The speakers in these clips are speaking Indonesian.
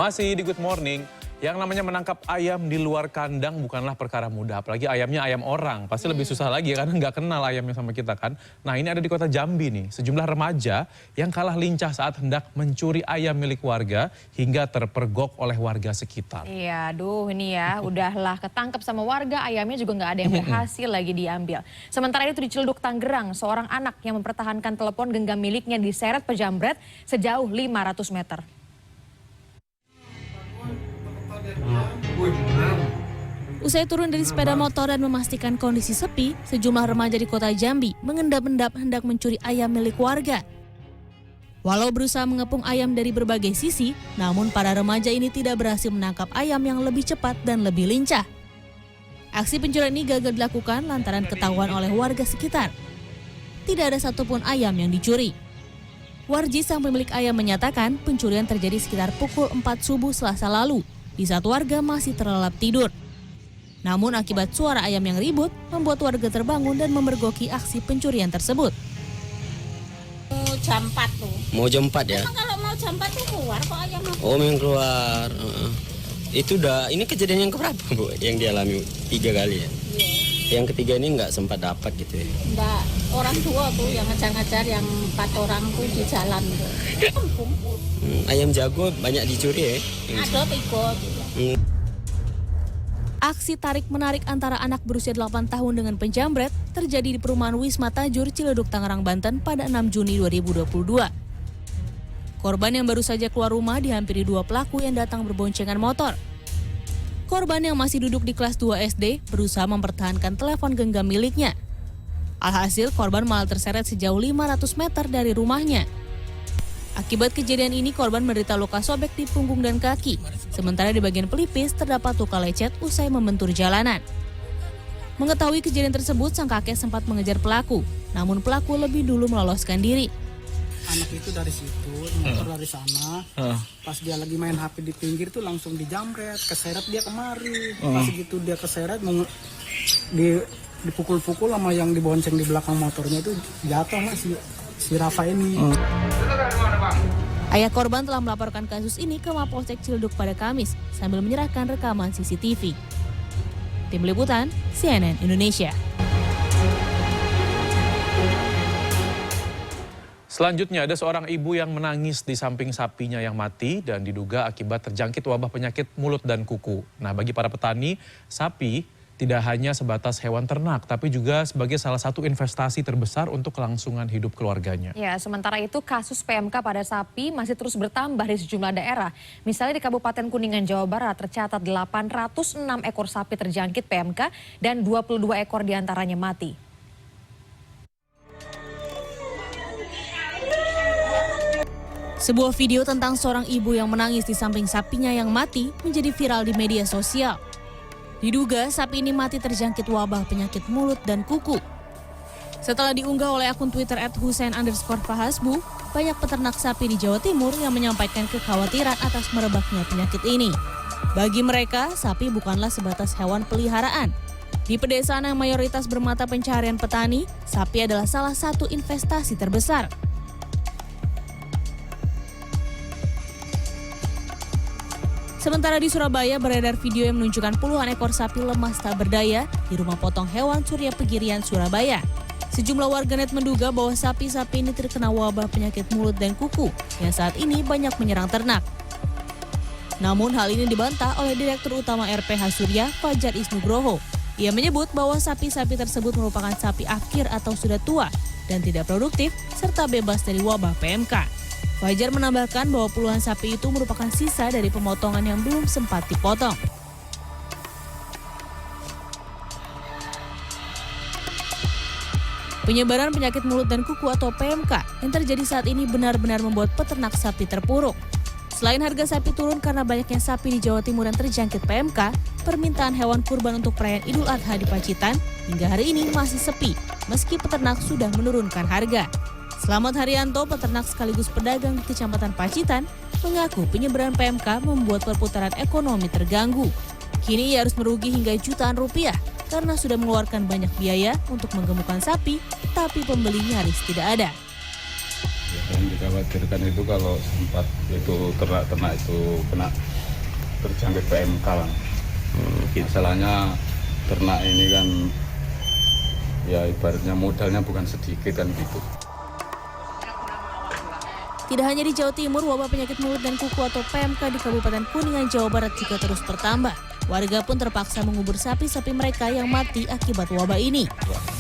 Masih di Good Morning, yang namanya menangkap ayam di luar kandang bukanlah perkara mudah. Apalagi ayamnya ayam orang, pasti lebih susah lagi karena nggak kenal ayamnya sama kita kan. Nah ini ada di kota Jambi nih, sejumlah remaja yang kalah lincah saat hendak mencuri ayam milik warga hingga terpergok oleh warga sekitar. Iya, aduh ini ya, udahlah ketangkep sama warga, ayamnya juga nggak ada yang berhasil lagi diambil. Sementara itu di Ciledug, Tangerang, seorang anak yang mempertahankan telepon genggam miliknya diseret pejamret sejauh 500 meter. Usai turun dari sepeda motor dan memastikan kondisi sepi, sejumlah remaja di kota Jambi mengendap-endap hendak mencuri ayam milik warga. Walau berusaha mengepung ayam dari berbagai sisi, namun para remaja ini tidak berhasil menangkap ayam yang lebih cepat dan lebih lincah. Aksi pencurian ini gagal dilakukan lantaran ketahuan oleh warga sekitar. Tidak ada satupun ayam yang dicuri. Warji, sang pemilik ayam, menyatakan pencurian terjadi sekitar pukul 4 subuh Selasa lalu, di saat warga masih terlelap tidur. Namun akibat suara ayam yang ribut, membuat warga terbangun dan memergoki aksi pencurian tersebut. Jam 4 tuh. Mau jam 4 ya? Emang kalau mau jam 4 tuh keluar kok ayam. Oh, yang keluar. Itu udah, ini kejadian yang keberapa Bu? Yang dialami 3 kali ya? Iya. Yang ketiga ini nggak sempat dapat gitu ya? Enggak, orang tua tuh yang ngejar-ngejar yang 4 orang tuh di jalan tuh. Kumpul. Ayam jago banyak dicuri ya? Ada 3. Aksi tarik-menarik antara anak berusia 8 tahun dengan penjamret terjadi di perumahan Wisma Tajur, Ciledug, Tangerang, Banten pada 6 Juni 2022. Korban yang baru saja keluar rumah dihampiri 2 pelaku yang datang berboncengan motor. Korban yang masih duduk di kelas 2 SD berusaha mempertahankan telepon genggam miliknya. Alhasil korban malah terseret sejauh 500 meter dari rumahnya. Akibat kejadian ini korban menderita luka sobek di punggung dan kaki, sementara di bagian pelipis terdapat luka lecet usai membentur jalanan. Mengetahui kejadian tersebut, sang kakek sempat mengejar pelaku, namun pelaku lebih dulu meloloskan diri. Anak itu dari situ, motor dari sana, pas dia lagi main HP di pinggir tuh langsung dijamret, keseret dia kemari. Pas gitu dia keseret, dipukul-pukul sama yang dibonceng di belakang motornya itu jatuh lah si Rafa ini. Ayah korban telah melaporkan kasus ini ke Mapolsek Ciledug pada Kamis sambil menyerahkan rekaman CCTV. Tim Liputan, CNN Indonesia. Selanjutnya ada seorang ibu yang menangis di samping sapinya yang mati dan diduga akibat terjangkit wabah penyakit mulut dan kuku. Nah, bagi para petani, sapi tidak hanya sebatas hewan ternak, tapi juga sebagai salah satu investasi terbesar untuk kelangsungan hidup keluarganya. Ya, sementara itu kasus PMK pada sapi masih terus bertambah di sejumlah daerah. Misalnya di Kabupaten Kuningan, Jawa Barat tercatat 806 ekor sapi terjangkit PMK dan 22 ekor diantaranya mati. Sebuah video tentang seorang ibu yang menangis di samping sapinya yang mati menjadi viral di media sosial. Diduga sapi ini mati terjangkit wabah penyakit mulut dan kuku. Setelah diunggah oleh akun Twitter @husein_fahasbu, banyak peternak sapi di Jawa Timur yang menyampaikan kekhawatiran atas merebaknya penyakit ini. Bagi mereka, sapi bukanlah sebatas hewan peliharaan. Di pedesaan yang mayoritas bermata pencaharian petani, sapi adalah salah satu investasi terbesar. Sementara di Surabaya beredar video yang menunjukkan puluhan ekor sapi lemas tak berdaya di rumah potong hewan Surya Pegirian, Surabaya. Sejumlah warganet menduga bahwa sapi-sapi ini terkena wabah penyakit mulut dan kuku yang saat ini banyak menyerang ternak. Namun hal ini dibantah oleh Direktur Utama RPH Surya, Fajar Isnugroho. Ia menyebut bahwa sapi-sapi tersebut merupakan sapi akhir atau sudah tua dan tidak produktif serta bebas dari wabah PMK. Fajar menambahkan bahwa puluhan sapi itu merupakan sisa dari pemotongan yang belum sempat dipotong. Penyebaran penyakit mulut dan kuku atau PMK yang terjadi saat ini benar-benar membuat peternak sapi terpuruk. Selain harga sapi turun karena banyaknya sapi di Jawa Timur yang terjangkit PMK, permintaan hewan kurban untuk perayaan Idul Adha di Pacitan hingga hari ini masih sepi, meski peternak sudah menurunkan harga. Selamat Haryanto, peternak sekaligus pedagang di Kecamatan Pacitan, mengaku penyebaran PMK membuat perputaran ekonomi terganggu. Kini ia harus merugi hingga jutaan rupiah karena sudah mengeluarkan banyak biaya untuk menggemukkan sapi, tapi pembeli nyaris tidak ada. Ya, dikhawatirkan itu kalau sempat itu ternak-ternak itu kena terjangkit PMK lah. Masalahnya ternak ini kan ya ibaratnya modalnya bukan sedikit kan gitu. Tidak hanya di Jawa Timur, wabah penyakit mulut dan kuku atau PMK di Kabupaten Kuningan, Jawa Barat juga terus bertambah. Warga pun terpaksa mengubur sapi-sapi mereka yang mati akibat wabah ini.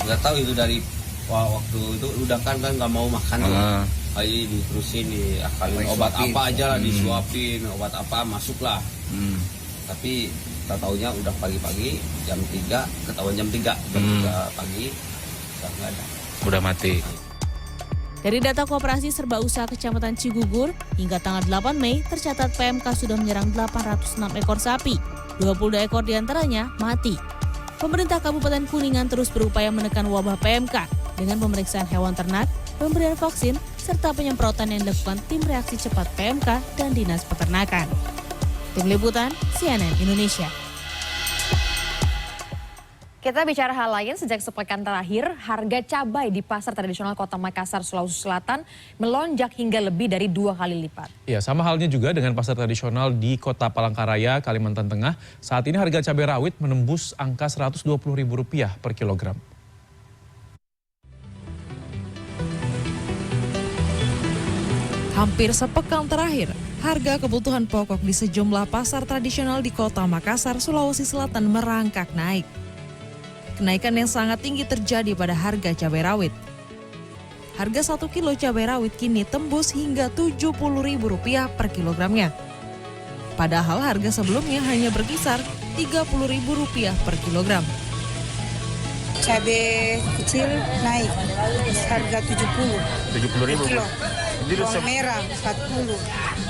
Nggak tahu itu dari waktu itu udah kan nggak mau makan. Ayo diterusin diakalin obat apa aja lah, disuapin obat apa masuklah. Tapi tak taunya udah pagi-pagi jam 3, ketahuan jam 3 pagi udah nggak ada. Udah mati. Dari data Koperasi Serba Usaha Kecamatan Cigugur, hingga tanggal 8 Mei tercatat PMK sudah menyerang 806 ekor sapi. 22 ekor diantaranya mati. Pemerintah Kabupaten Kuningan terus berupaya menekan wabah PMK dengan pemeriksaan hewan ternak, pemberian vaksin, serta penyemprotan yang dilakukan tim reaksi cepat PMK dan Dinas Peternakan. Tim Liputan, CNN Indonesia. Kita bicara hal lain, sejak sepekan terakhir, harga cabai di pasar tradisional Kota Makassar, Sulawesi Selatan melonjak hingga lebih dari 2 kali lipat. Ya, sama halnya juga dengan pasar tradisional di Kota Palangkaraya, Kalimantan Tengah. Saat ini harga cabai rawit menembus angka Rp120.000 per kilogram. Hampir sepekan terakhir, harga kebutuhan pokok di sejumlah pasar tradisional di Kota Makassar, Sulawesi Selatan merangkak naik. Kenaikan yang sangat tinggi terjadi pada harga cabai rawit. Harga 1 kilo cabai rawit kini tembus hingga Rp70.000 per kilogramnya. Padahal harga sebelumnya hanya berkisar Rp30.000 per kilogram. Cabai kecil naik harga 70 kilo. Bawang merah 40.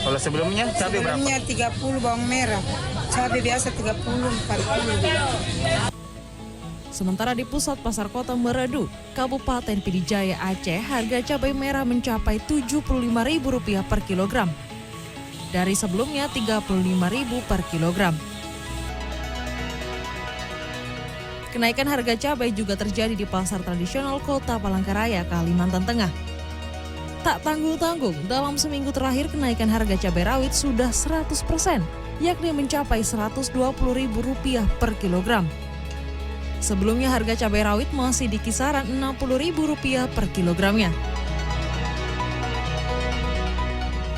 Kalau sebelumnya cabai berapa? Sebelumnya 30 bawang merah. Cabai biasa 30, 40. Sementara di pusat pasar kota Meredu, Kabupaten Pidijaya Aceh, harga cabai merah mencapai Rp75.000 per kilogram. Dari sebelumnya Rp35.000 per kilogram. Kenaikan harga cabai juga terjadi di pasar tradisional Kota Palangkaraya, Kalimantan Tengah. Tak tanggung-tanggung, dalam seminggu terakhir kenaikan harga cabai rawit sudah 100%, yakni mencapai Rp120.000 per kilogram. Sebelumnya harga cabai rawit masih di kisaran Rp60.000 per kilogramnya.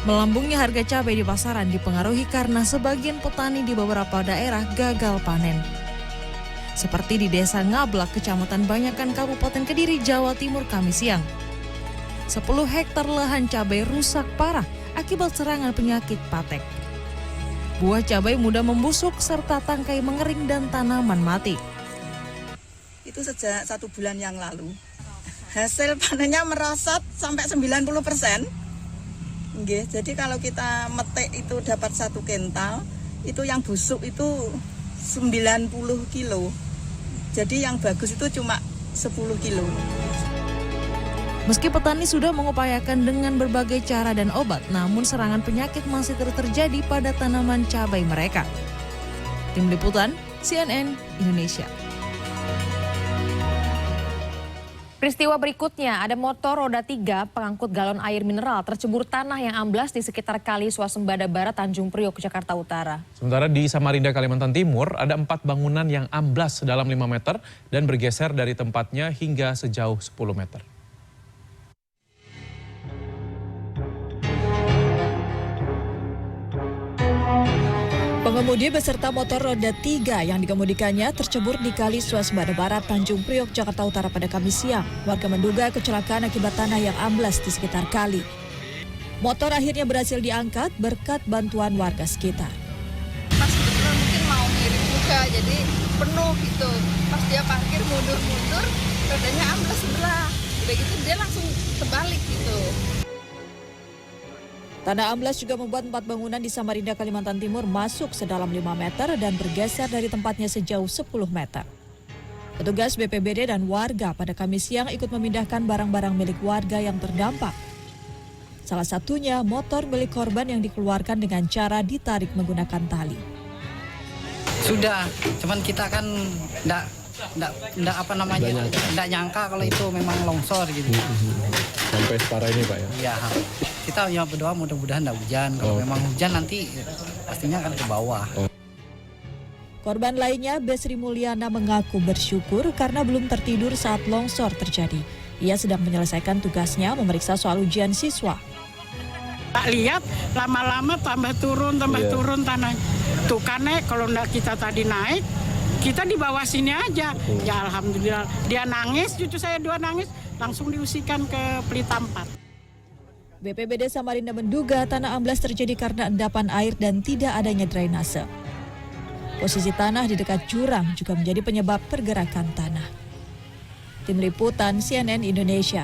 Melambungnya harga cabai di pasaran dipengaruhi karena sebagian petani di beberapa daerah gagal panen. Seperti di Desa Ngablak, Kecamatan Banyakan, Kabupaten Kediri, Jawa Timur, Kamis siang. 10 hektar lahan cabai rusak parah akibat serangan penyakit patek. Buah cabai mudah membusuk serta tangkai mengering dan tanaman mati. Itu sejak 1 bulan yang lalu. Hasil panennya merosot sampai 90%. Nggih, jadi kalau kita metik itu dapat 1 kental, itu yang busuk itu 90 kilo. Jadi yang bagus itu cuma 10 kilo. Meski petani sudah mengupayakan dengan berbagai cara dan obat, namun serangan penyakit masih terus terjadi pada tanaman cabai mereka. Tim Liputan, CNN Indonesia. Peristiwa berikutnya, ada motor roda 3 pengangkut galon air mineral tercebur tanah yang amblas di sekitar Kali Swasembada Barat, Tanjung Priok, Jakarta Utara. Sementara di Samarinda, Kalimantan Timur, ada 4 bangunan yang amblas dalam 5 meter dan bergeser dari tempatnya hingga sejauh 10 meter. Pengemudi beserta motor roda 3 yang dikemudikannya tercebur di Kali Swasembada Barat, Tanjung Priok, Jakarta Utara pada Kamis siang. Warga menduga kecelakaan akibat tanah yang amblas di sekitar kali. Motor akhirnya berhasil diangkat berkat bantuan warga sekitar. Pas kebetulan mungkin mau ngirim juga, jadi penuh gitu. Pas dia parkir mundur-mundur, rodanya amblas sebelah. Udah gitu dia langsung terbalik gitu. Tanah amblas juga membuat 4 bangunan di Samarinda, Kalimantan Timur masuk sedalam 5 meter dan bergeser dari tempatnya sejauh 10 meter. Petugas BPBD dan warga pada Kamis siang ikut memindahkan barang-barang milik warga yang terdampak. Salah satunya motor milik korban yang dikeluarkan dengan cara ditarik menggunakan tali. Sudah, cuman kita kan enggak apa namanya, enggak nyangka kalau itu memang longsor gitu. Sampai separah ini Pak ya? Iya, kita ya berdoa mudah-mudahan enggak hujan. Kalau memang hujan nanti pastinya akan ke bawah. Korban lainnya, Besri Mulyana, mengaku bersyukur karena belum tertidur saat longsor terjadi. Ia sedang menyelesaikan tugasnya memeriksa soal ujian siswa. Tak lihat lama-lama tambah turun tanah. Tuh karena kalau kita tadi naik, kita di bawah sini aja. Ya alhamdulillah. Dia nangis, cucu saya 2 nangis, langsung diusikan ke Pelita 4. BPBD Samarinda menduga tanah amblas terjadi karena endapan air dan tidak adanya drainase. Posisi tanah di dekat jurang juga menjadi penyebab pergerakan tanah. Tim Liputan CNN Indonesia.